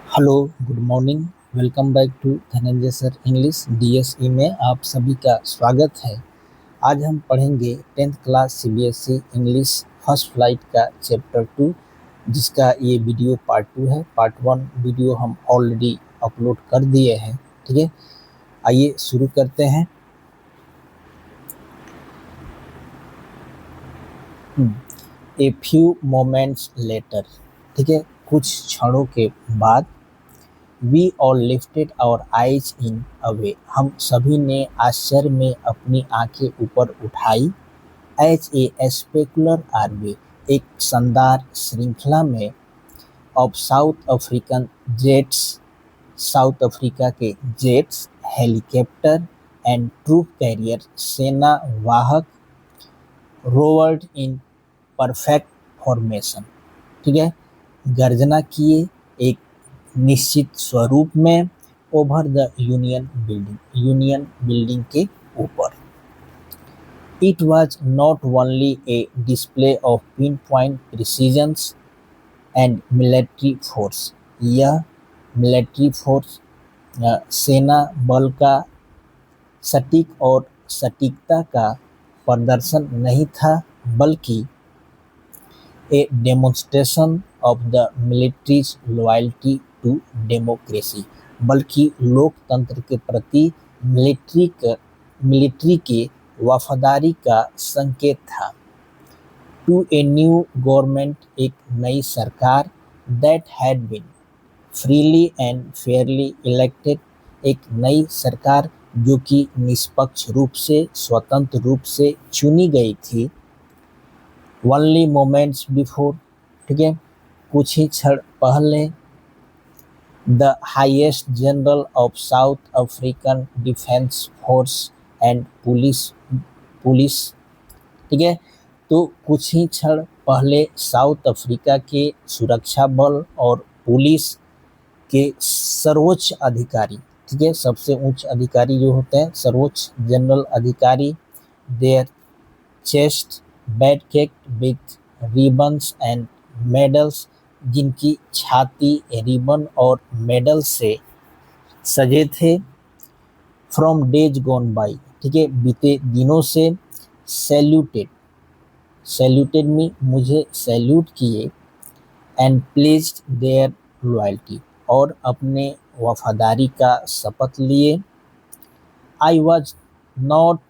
Hello, good morning. Welcome back to Dhananjay sir English DSE में आप सभी का स्वागत है। आज हम पढ़ेंगे 10th class CBSE English first flight का चैप्टर 2, जिसका ये वीडियो पार्ट 2 है। पार्ट 1 वीडियो हम ऑलरेडी अपलोड कर दिए हैं। ठीक है, आइए शुरू करते हैं। ए फ्यू मोमेंट्स लेटर, ठीक है, कुछ क्षणों के बाद We all lifted our eyes in awe, हम सभी ने आश्चर्य में अपनी आंखें ऊपर उठाई। As a specular army, एक शानदार श्रृंखला में of South African jets, South Africa के jets, helicopter and troop carrier, सेना वाहक, रोवर्ड इन परफेक्ट फॉर्मेशन, ठीक है, गर्जना किए एक निश्चित स्वरूप में ओवर द यूनियन बिल्डिंग के ऊपर। It was not only a display of pinpoint precisions and military force, यह मिलिट्री फोर्स सेना बल का सटीक और सटीकता का प्रदर्शन नहीं था, बल्कि a demonstration of the military's loyalty to democracy, बल्कि लोकतंत्र के प्रति मिलिट्री के वफादारी का संकेत था। टू ए न्यू गवर्नमेंट, एक नई सरकार, that had been freely and fairly elected, एक नई सरकार जो कि निष्पक्ष रूप से, स्वतंत्र रूप से चुनी गई थी। ओनली मोमेंट्स बिफोर, ठीक है, कुछ ही क्षण पहले, the highest general of south African defence force and police, ठीक है, तो कुछ ही क्षण पहले साउथ अफ्रीका के सुरक्षा बल और पुलिस के सर्वोच्च अधिकारी, ठीक है, सबसे उच्च अधिकारी जो होते हैं सर्वोच्च जनरल अधिकारी, their chest bedecked with ribbons and medals, जिनकी छाती रिबन और मेडल से सजे थे। फ्रॉम डेज गॉन बाई, ठीक है, बीते दिनों से। सैल्यूटेड मी, मुझे सैल्यूट किए। एंड प्लेस्ड देयर लॉयल्टी, और अपने वफादारी का शपथ लिए। I was not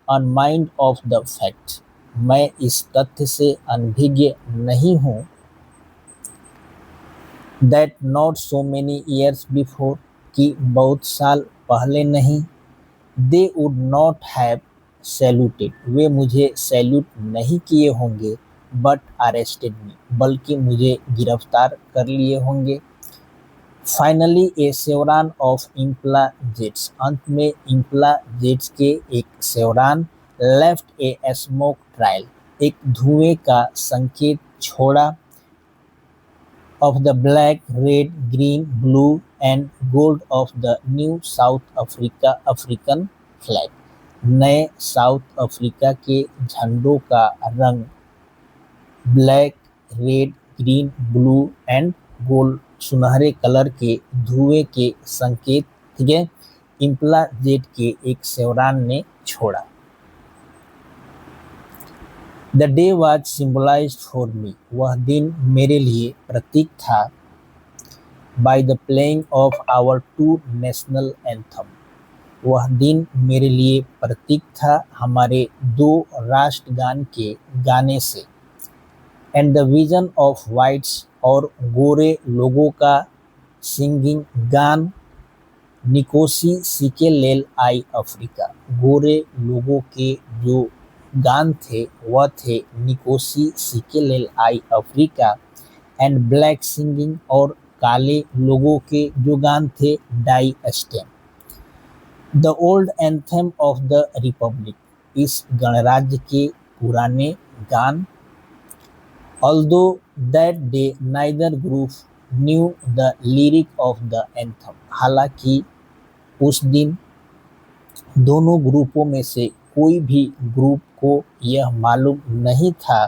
unmindful of the fact, मैं इस तथ्य से अनभिज्ञ नहीं हूँ। That not so many years before, कि बहुत साल पहले नहीं। They would not have saluted, वे मुझे सैल्यूट नहीं किए होंगे। बट अरेस्टेड मी, बल्कि मुझे गिरफ्तार कर लिए होंगे। फाइनली ए सेवरान ऑफ इम्पला जेट्स, अंत में इम्पला जेट्स के एक सेवरान। लेफ्ट ए स्मोक ट्रायल, एक धुएं का संकेत छोड़ा। Of the black, red, green, blue and gold of the new south African flag, नए साउथ अफ्रीका के झंडों का रंग black, red, green, blue and gold, सुनहरे कलर के धुएं के संकेत, ठीक है, इम्पला जेट के एक सेवरान ने छोड़ा। The day was symbolised for me, वह दिन मेरे लिए प्रतीक था। By the playing of our two national anthem, वह दिन मेरे लिए प्रतीक था हमारे दो राष्ट्रगान के गाने से। And the vision of whites, और गोरे लोगों का सिंगिंग गान। निकोसी सिकेलेल आई अफ्रीका, गोरे लोगों के जो गान थे वह थे निकोसी सिकेलेल आई अफ्रीका। एंड ब्लैक सिंगिंग, और काले लोगों के जो गान थे डाई स्टेम। The old anthem of the republic, इस गणराज्य के पुराने गान। Although that day neither group knew the lyric of the anthem, हालांकि उस दिन दोनों ग्रुपों में से कोई भी ग्रुप को यह मालूम नहीं था।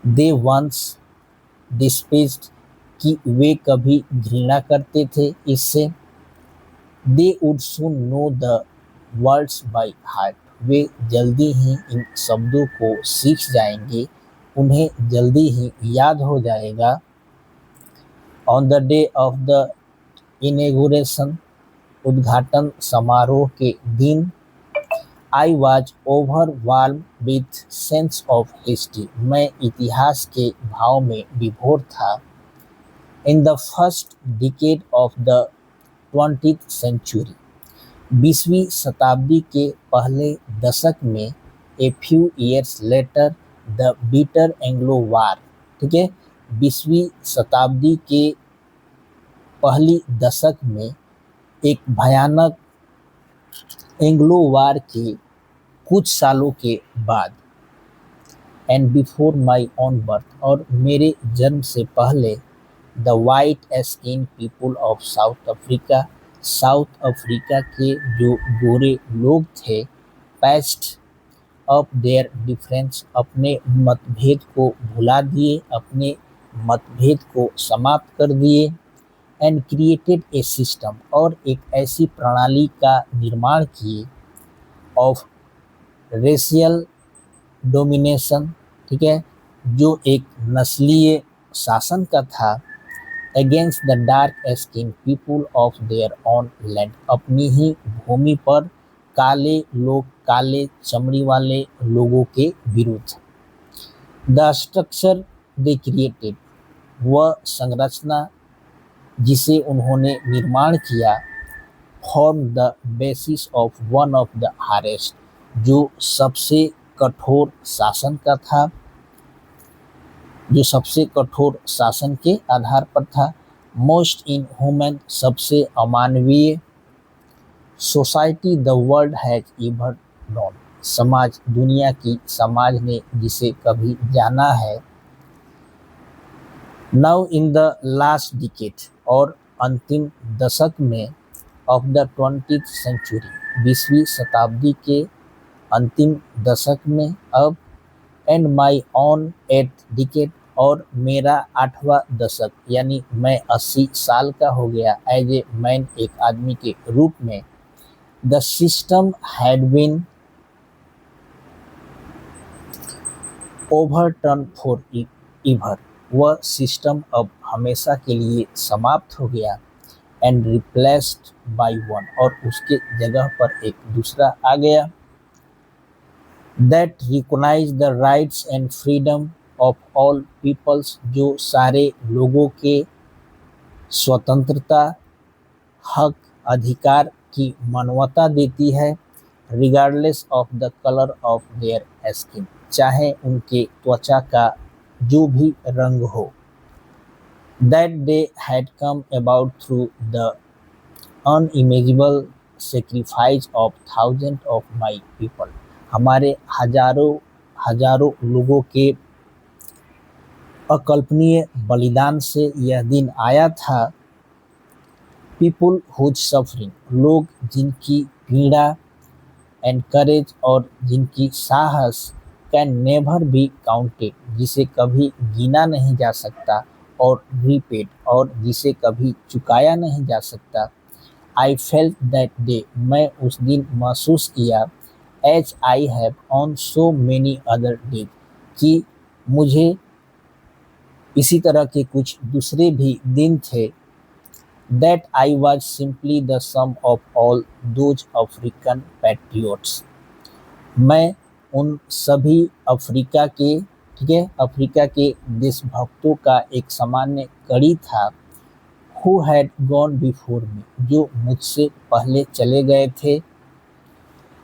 दे वंस डिस्पेस्ड, कि वे कभी घृणा करते थे इससे। They would soon know the words by heart, वे जल्दी ही इन शब्दों को सीख जाएंगे, उन्हें जल्दी ही याद हो जाएगा। On the day of the inauguration, उद्घाटन समारोह के दिन, I was overwhelmed with sense of history, मैं इतिहास के भाव में विभोर था। In the first decade of the 20th century, 20वीं शताब्दी के पहले दशक में, a few years later, the bitter Anglo war, ठीक है, 20वीं शताब्दी के पहली दशक में एक भयानक एंग्लो वार के कुछ सालों के बाद, and before my own birth, और मेरे जन्म से पहले, the white skin people of south Africa, south Africa के जो गोरे लोग थे, पैस्ट अप देयर डिफरेंस, अपने मतभेद को भुला दिए, अपने मतभेद को समाप्त कर दिए, एंड क्रिएटेड ए सिस्टम, और एक ऐसी प्रणाली का निर्माण किए, ऑफ रेशियल डोमिनेशन, ठीक है, जो एक नस्लीय शासन का था, against the dark skin people of their own land, अपनी ही भूमि पर काले लोग, काले चमड़ी वाले लोगों के विरुद्ध। द स्ट्रक्चर दे क्रिएटेड, वह संरचना जिसे उन्होंने निर्माण किया, form the basis of one of the harshest, जो सबसे कठोर शासन का था, जो सबसे कठोर शासन के आधार पर था। मोस्ट इनह्यूमन, सबसे अमानवीय। Society the world has ever known, समाज, दुनिया की समाज ने जिसे कभी जाना है। Now in the last decade, और अंतिम दशक में, ऑफ द 20th सेंचुरी, 20वीं शताब्दी के अंतिम दशक में अब, and my on 8th decade, और मेरा 8वां दशक, यानी मैं 80 साल का हो गया एज ए मैन, एक आदमी के रूप में। The system had been overturn for ever, वह सिस्टम अब हमेशा के लिए समाप्त हो गया, एंड रिप्लेस्ड बाय वन, और उसके जगह पर एक दूसरा आ गया, that recognise the rights and freedom of all peoples, जो सारे लोगों के स्वतंत्रता, हक, अधिकार की मान्यता देती है, regardless of the colour of their skin, चाहे उनके त्वचा का जो भी रंग हो। That they had come about through the unimaginable sacrifice of thousand of my people, हमारे हजारों हजारों लोगों के अकल्पनीय बलिदान से यह दिन आया था। पीपुल हुज सफरिंग, लोग जिनकी पीड़ा, एंड करेज, और जिनकी साहस, कैन नेवर बी काउंटेड, जिसे कभी गिना नहीं जा सकता, और रीपेड, और जिसे कभी चुकाया नहीं जा सकता। आई फेल्ट दैट डे, मैं उस दिन महसूस किया, as I have on so many other days, कि मुझे इसी तरह के कुछ दूसरे भी दिन थे, that I was simply the sum of all those African patriots, मैं उन सभी अफ्रीका के, ठीक है, अफ्रीका के देशभक्तों का एक सामान्य कड़ी था, who had gone before me, जो मुझसे पहले चले गए थे।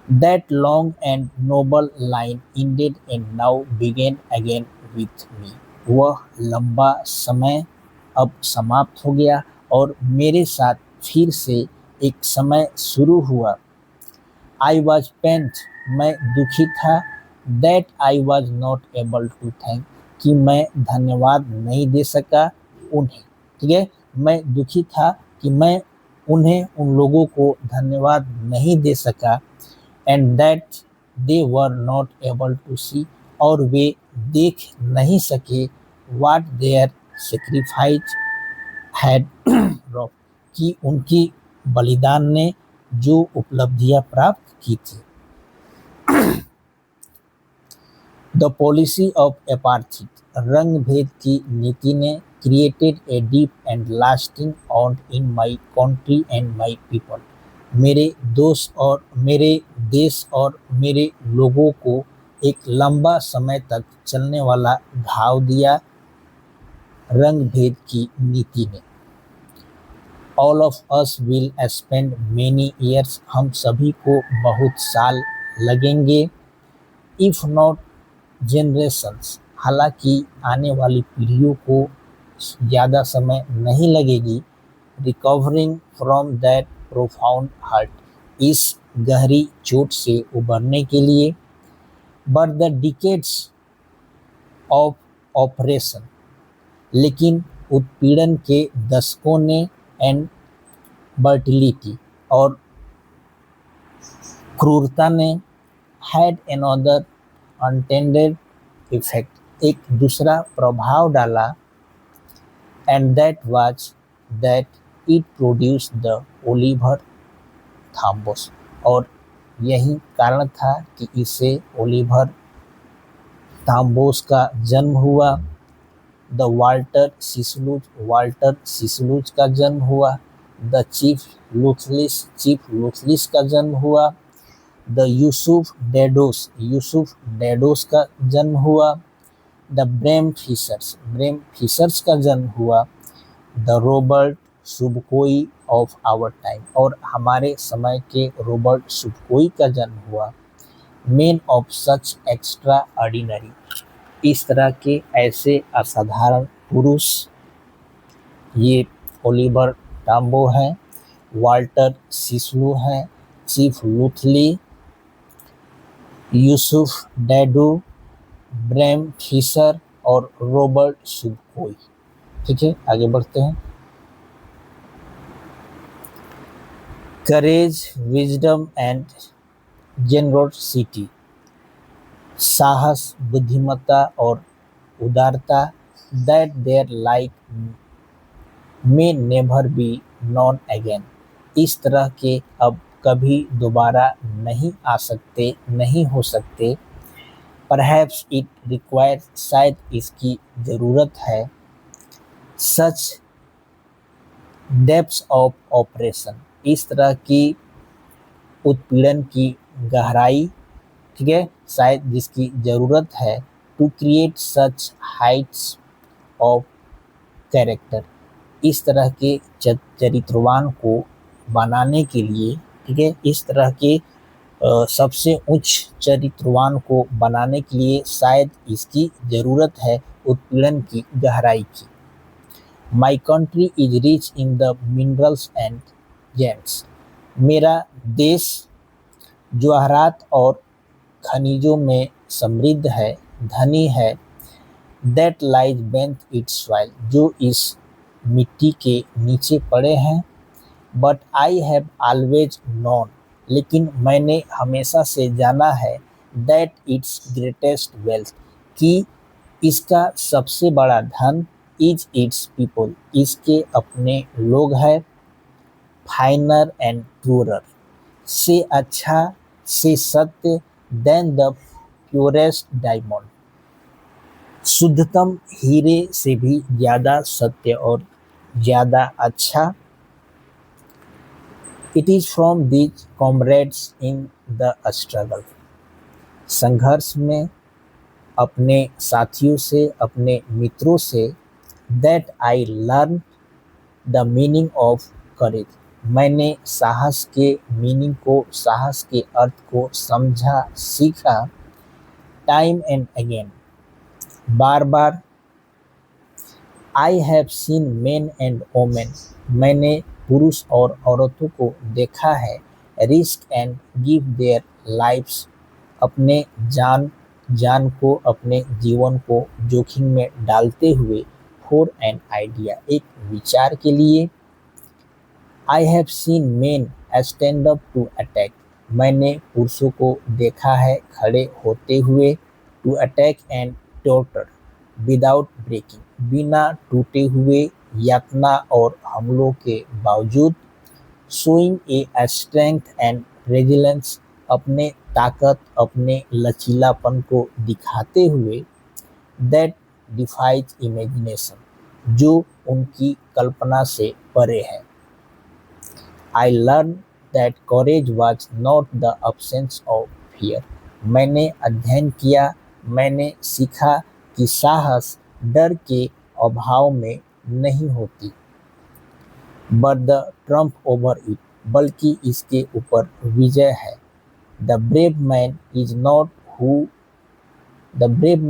That long and noble line ended and now began again with me, वह लंबा समय अब समाप्त हो गया और मेरे साथ फिर से एक समय शुरू हुआ। I was pained, मैं दुखी था, that I was not able to thank, कि मैं धन्यवाद नहीं दे सका उन्हें, ठीक है, मैं दुखी था कि मैं उन्हें, उन लोगों को धन्यवाद नहीं दे सका, and that they were not able to see, और वे देख नहीं सके, what their sacrifice हैड कि उनकी बलिदान ने जो उपलब्धियां प्राप्त की थी। द पॉलिसी ऑफ एपार्थी, रंग भेद की नीति ने created a deep and lasting ऑन्ट in my country and my people, मेरे दोस्त और मेरे देश और मेरे लोगों को एक लंबा समय तक चलने वाला घाव दिया रंग भेद की नीति ने। All of us will spend many years, हम सभी को बहुत साल लगेंगे। इफ नॉट जनरेशंस, हालांकि आने वाली पीढ़ियों को ज़्यादा समय नहीं लगेगी। Recovering from that profound hurt, इस गहरी चोट से उबरने के लिए। But the decades of oppression, लेकिन उत्पीड़न के दशकों ने एंड ब्रूटलिटी और क्रूरता ने हैड अनदर अनटेंडेड इफेक्ट, एक दूसरा प्रभाव डाला। And that was that it produced the Oliver Tambos, और यही कारण था कि इसे ओलिवर थॉम्बस का जन्म हुआ। द वाल्टर सिसलूज का जन्म हुआ। द चीफ लुथलिस का जन्म हुआ। द यूसुफ डेडोस का जन्म हुआ। द ब्रेम फिशर्स का जन्म हुआ। The Robert Sobukwe of our time, और हमारे समय के रॉबर्ट सुबकोई का जन्म हुआ। Men of such extraordinary, इस तरह के ऐसे असाधारण पुरुष ये ओलिवर टॉम्बो हैं, वाल्टर सिसलू हैं, chief Luthuli, Yusuf Dadoo, Bram Fischer और रॉबर्ट सुबकोई। ठीक है, आगे बढ़ते हैं। करेज, विजडम एंड जेनरोसिटी, साहस, बुद्धिमत्ता और उदारता। That their like may never be known again, इस तरह के अब कभी दोबारा नहीं हो सकते। परहैप्स इट रिक्वायर, शायद इसकी ज़रूरत है। सच डेप्थ्स ऑफ ऑपरेशन, इस तरह की उत्पीड़न की गहराई, ठीक है, शायद जिसकी ज़रूरत है। To create such heights of character, इस तरह के चरित्रवान को बनाने के लिए, ठीक है, इस तरह के सबसे उच्च चरित्रवान को बनाने के लिए शायद इसकी ज़रूरत है उत्पीड़न की गहराई की। My country is rich in the minerals and James, मेरा देश जवाहरात और खनिजों में समृद्ध है, धनी है। That lies beneath it's soil, जो इस मिट्टी के नीचे पड़े हैं। But I have always known, लेकिन मैंने हमेशा से जाना है। दैट इट्स ग्रेटेस्ट वेल्थ, कि इसका सबसे बड़ा धन इज इट्स पीपल, इसके अपने लोग हैं। फाइनर एंड ट्रूअर, से अच्छा, से सत्य। देन द प्योरेस्ट डायमंड, शुद्धतम हीरे से भी ज़्यादा सत्य और ज़्यादा अच्छा। It is from these comrades in the struggle, संघर्ष में अपने साथियों से, अपने मित्रों से। That I learn the meaning of courage, मैंने साहस के मीनिंग को, साहस के अर्थ को समझा, सीखा। Time and again, bar bar. I have seen main and women, मैंने पुरुष और औरतों को देखा है। Risk and give their lives, अपने जान को, अपने जीवन को जोखिम में डालते हुए। फॉर एन आइडिया, एक विचार के लिए। I have seen men stand up to attack, मैंने पुरुषों को देखा है खड़े होते हुए। To attack and torture without breaking, बिना टूटे हुए यातना और हमलों के बावजूद, showing a strength and resilience, अपने ताकत, अपने लचीलापन को दिखाते हुए, दैट डिफाइज इमेजिनेशन, जो उनकी कल्पना से परे है। I learn that courage was not the absence of fear. मैंने अध्ययन किया, मैंने सीखा कि साहस डर के अभाव में नहीं होती, but the triumph over it, बल्कि इसके ऊपर विजय है। The brave man is not who the brave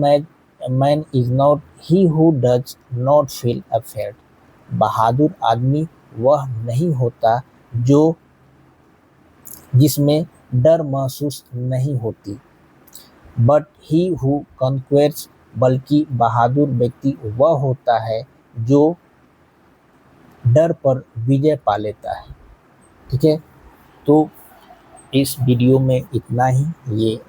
man is not he who does not feel afraid. बहादुर आदमी वह नहीं होता जो जिसमें डर महसूस नहीं होती, बट ही हु कॉन्क्वेर्स, बल्कि बहादुर व्यक्ति वह होता है जो डर पर विजय पा लेता है। ठीक है, तो इस वीडियो में इतना ही। ये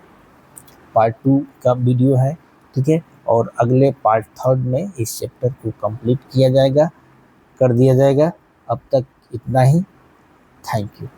पार्ट 2 का वीडियो है। ठीक है, और अगले पार्ट 3 में इस चैप्टर को कंप्लीट किया जाएगा, कर दिया जाएगा। अब तक इतना ही। Thank you.